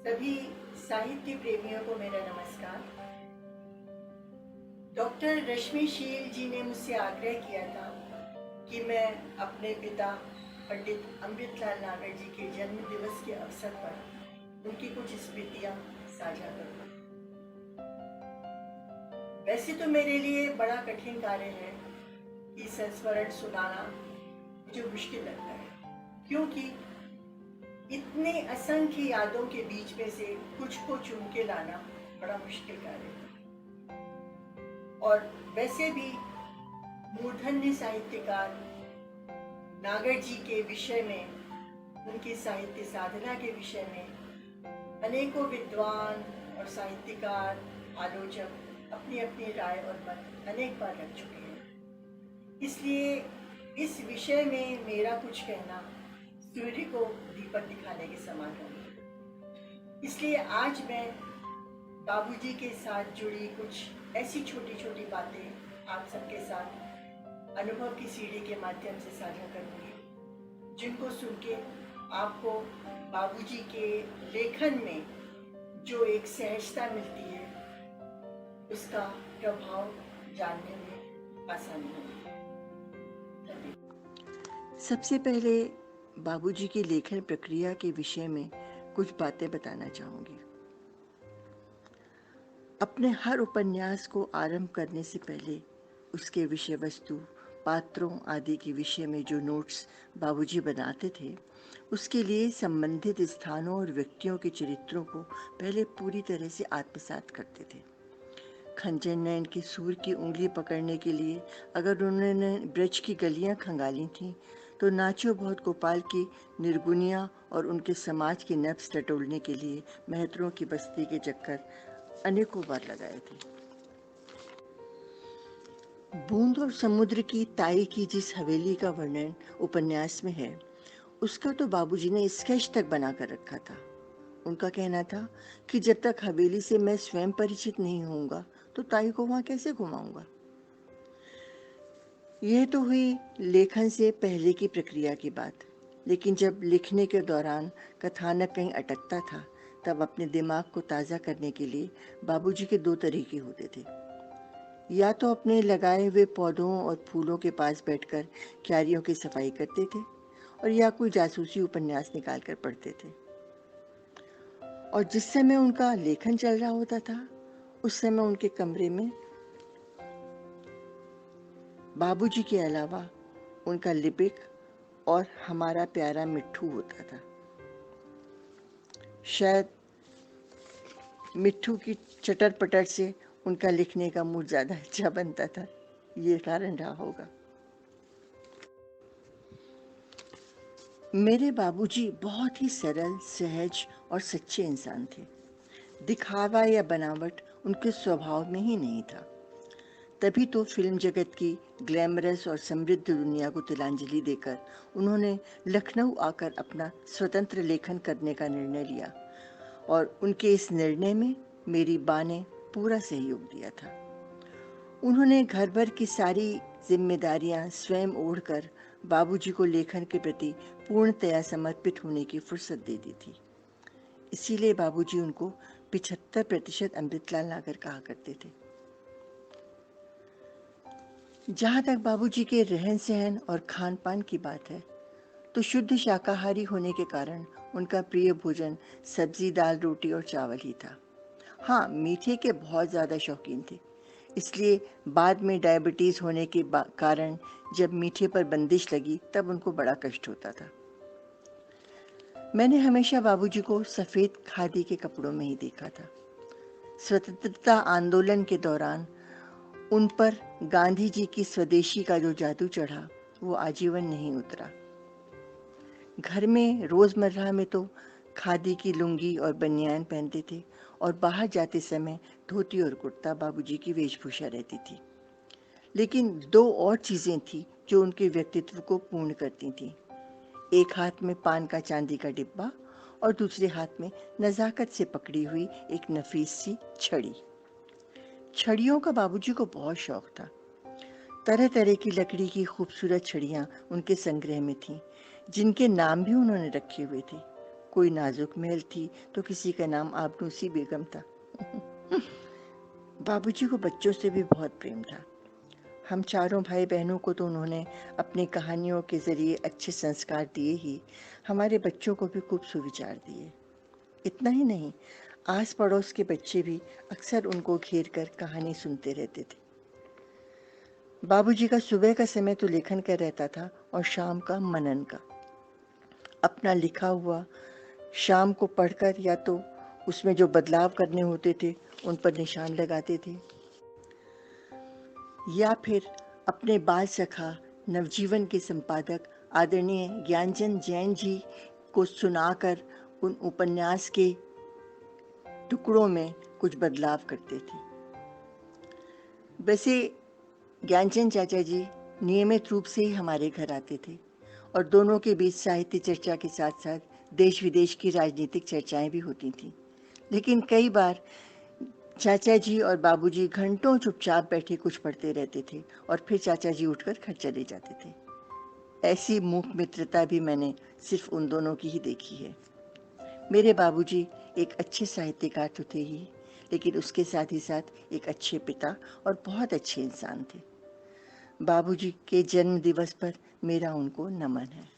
सभी साहित्य प्रेमियों को मेरा नमस्कार। डॉक्टर रश्मिशील जी ने मुझसे आग्रह किया था कि मैं अपने पिता पंडित अमृतलाल नागर जी के जन्म दिवस के अवसर पर उनकी कुछ स्मृतियां साझा करूं। वैसे तो मेरे लिए बड़ा कठिन कार्य है कि संस्मरण सुनाना मुझे मुश्किल लगता है, क्योंकि इतने असंख्य यादों के बीच में से कुछ को चुन के लाना बड़ा मुश्किल कार्य है। और वैसे भी मूर्धन्य साहित्यकार नागर जी के विषय में, उनकी साहित्य साधना के विषय में अनेकों विद्वान और साहित्यकार, आलोचक अपनी अपनी राय और मत अनेक बार रख चुके हैं। इसलिए इस विषय में मेरा कुछ कहना सूर्य को दीपक दिखाने के समान है। इसलिए आज मैं बाबूजी के साथ जुड़ी कुछ ऐसी छोटी छोटी बातें आप सबके साथ अनुभव की सीढ़ी के माध्यम से साझा करूंगी, जिनको सुन के आपको बाबूजी के लेखन में जो एक सहजता मिलती है, उसका प्रभाव जानने में आसानी होगी। सबसे पहले बाबूजी की लेखन प्रक्रिया के विषय में कुछ बातें बताना चाहूँगी। अपने हर उपन्यास को आरंभ करने से पहले उसके विषय वस्तु, पात्रों आदि के विषय में जो नोट्स बाबूजी बनाते थे, उसके लिए संबंधित स्थानों और व्यक्तियों के चरित्रों को पहले पूरी तरह से आत्मसात करते थे। खंजर नयन के सूर की उंगली पकड़ने के लिए अगर उन्होंने ब्रज की गलियां खंगाली थीं, तो नाचो बहुत गोपाल की निर्गुनिया और उनके समाज के नब्ज टटोलने के लिए मेहतरों की बस्ती के चक्कर अनेकों बार लगाए थे। बूंद और समुद्र की ताई की जिस हवेली का वर्णन उपन्यास में है, उसका तो बाबूजी ने स्केच तक बनाकर रखा था। उनका कहना था कि जब तक हवेली से मैं स्वयं परिचित नहीं होऊंगा, तो ताई को वहां कैसे घुमाऊंगा। यह तो हुई लेखन से पहले की प्रक्रिया की बात, लेकिन जब लिखने के दौरान कथानक कहीं अटकता था, तब अपने दिमाग को ताज़ा करने के लिए बाबूजी के दो तरीके होते थे। या तो अपने लगाए हुए पौधों और फूलों के पास बैठकर क्यारियों की सफाई करते थे, और या कोई जासूसी उपन्यास निकाल कर पढ़ते थे। और जिस समय उनका लेखन चल रहा होता था, उस समय उनके कमरे में बाबूजी के अलावा उनका लिपिक और हमारा प्यारा मिट्ठू होता था। शायद मिट्ठू की चटर पटर से उनका लिखने का मूड ज़्यादा अच्छा बनता था, ये कारण रहा होगा। मेरे बाबूजी बहुत ही सरल, सहज और सच्चे इंसान थे। दिखावा या बनावट उनके स्वभाव में ही नहीं था। तभी तो फिल्म जगत की ग्लैमरस और समृद्ध दुनिया को तिलांजलि देकर उन्होंने लखनऊ आकर अपना स्वतंत्र लेखन करने का निर्णय लिया, और उनके इस निर्णय में मेरी बा ने पूरा सहयोग दिया था। उन्होंने घर भर की सारी जिम्मेदारियां स्वयं ओढ़कर बाबूजी को लेखन के प्रति पूर्णतया समर्पित होने की फुर्सत दे दी थी। इसीलिए बाबूजी उनको 75% अमृतलाल नागर कहा करते थे। जहाँ तक बाबूजी के रहन सहन और खान पान की बात है, तो शुद्ध शाकाहारी होने के कारण उनका प्रिय भोजन सब्जी, दाल, रोटी और चावल ही था। हाँ, मीठे के बहुत ज़्यादा शौकीन थे, इसलिए बाद में डायबिटीज़ होने के कारण जब मीठे पर बंदिश लगी, तब उनको बड़ा कष्ट होता था। मैंने हमेशा बाबूजी को सफ़ेद खादी के कपड़ों में ही देखा था। स्वतंत्रता आंदोलन के दौरान उन पर गांधी जी की स्वदेशी का जो जादू चढ़ा, वो आजीवन नहीं उतरा। घर में रोज़मर्रा में तो खादी की लुंगी और बनियान पहनते थे, और बाहर जाते समय धोती और कुर्ता बाबूजी की वेशभूषा रहती थी। लेकिन दो और चीज़ें थी जो उनके व्यक्तित्व को पूर्ण करती थीं। एक हाथ में पान का चांदी का डिब्बा, और दूसरे हाथ में नज़ाकत से पकड़ी हुई एक नफीस सी छड़ी। छड़ियों का बाबूजी को बहुत शौक था। तरह तरह की लकड़ी की खूबसूरत छड़ियाँ उनके संग्रह में थीं, जिनके नाम भी उन्होंने रखे हुए थे। कोई नाजुक महल थी तो किसी का नाम आबनूसी बेगम था। बाबूजी को बच्चों से भी बहुत प्रेम था। हम चारों भाई बहनों को तो उन्होंने अपनी कहानियों के ज़रिए अच्छे संस्कार दिए ही, हमारे बच्चों को भी खूब सुविचार दिए। इतना ही नहीं, आस पड़ोस के बच्चे भी अक्सर उनको घेर कर कहानी सुनते रहते थे। बाबूजी का सुबह का समय तो लेखन का रहता था और शाम का मनन का। अपना लिखा हुआ शाम को पढ़कर या तो उसमें जो बदलाव करने होते थे उन पर निशान लगाते थे, या फिर अपने बाल सखा नवजीवन के संपादक आदरणीय ज्ञानचंद जैन जी को सुनाकर उन उपन्यास के टुकड़ों में कुछ बदलाव करते थे। वैसे ज्ञानचंद चाचा जी नियमित रूप से ही हमारे घर आते थे और दोनों के बीच साहित्य चर्चा के साथ साथ देश विदेश की राजनीतिक चर्चाएं भी होती थीं। लेकिन कई बार चाचा जी और बाबूजी घंटों चुपचाप बैठे कुछ पढ़ते रहते थे और फिर चाचा जी उठकर घर चले जाते थे। ऐसी मूक मित्रता भी मैंने सिर्फ उन दोनों की ही देखी है। मेरे बाबूजी एक अच्छे साहित्यकार तो थे ही, लेकिन उसके साथ ही साथ एक अच्छे पिता और बहुत अच्छे इंसान थे। बाबूजी के जन्म दिवस पर मेरा उनको नमन है।